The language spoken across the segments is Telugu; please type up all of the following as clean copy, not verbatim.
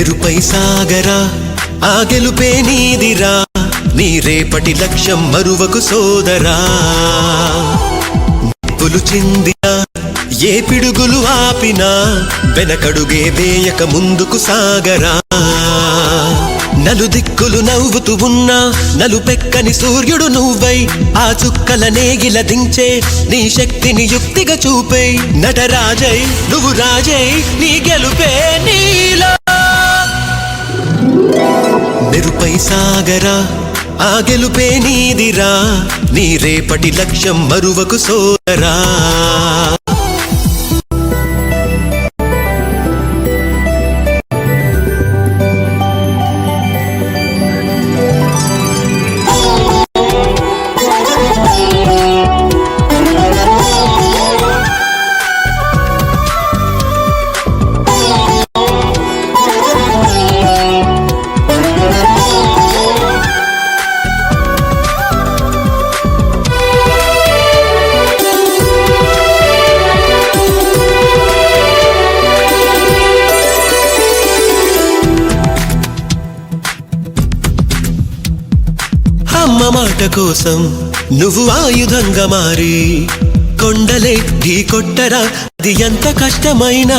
మెరుపై సాగరా ఆ గెలుపే నీదిరా నీ రేపటి లక్ష్యం మరువకు సోదరా నిప్పులు చిందినా ఏ పిడుగులు ఆపినా వెనకడుగే వేయక ముందుకు సాగరా నలుదిక్కులు నవ్వుతూ ఉన్నా నలుపెక్కని సూర్యుడు నువ్వై ఆ చుక్కల నేగిల దించే నీ శక్తిని యుక్తిగా చూపై నటరాజై నువ్వు రాజై నీ గెలుపే నీలో మెరుపై సాగరా ఆ గెలుపే నీదిరా నీ రేపటి లక్ష్యం మరువకు సోదరా అమ్మ మాట కోసం నువ్వు ఆయుధంగా మారి కొండలే ఢీ కొట్టరా అది ఎంత కష్టమైనా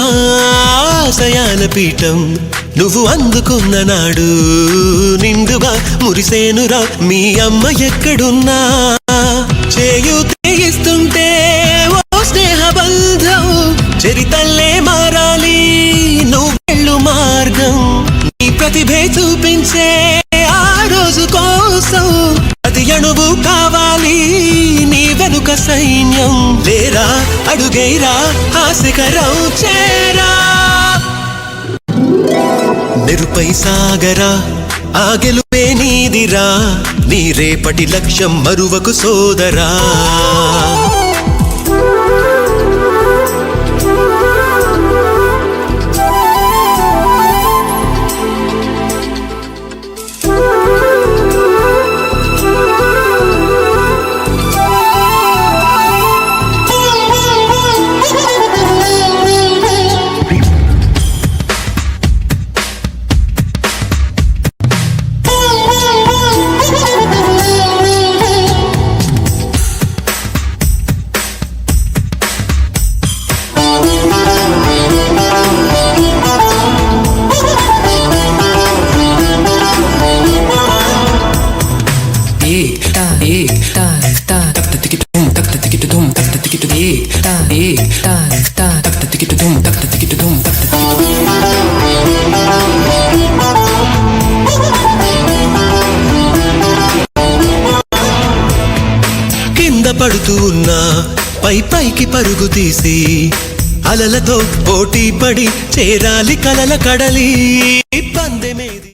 ఆశయాల పీఠం నువ్వు అందుకున్న నాడు నిండుగా మురిసేనురా మీ అమ్మ ఎక్కడున్నా చేయూతే ఇస్తుంటే ఓ స్నేహ బంధం చరితల్లే మారాలి నువ్వెళ్ళు మార్గం నీ ప్రతిభే చూపించే ఆ రోజు కోసం ప్రతి అణువు కావాలి నీ వెనుక సైన్యం లేరా అడుగైరా హాసికరం చేరా మెరుపై సాగరా ఆ గెలుపే నీదిరా నీ రేపటి లక్ష్యం మరువకు సోదరా కింద పడుతూ ఉన్నా పై పైకి పరుగు తీసి అలలతో పోటీ పడి చేరాలి కలల కడలి పందెమేది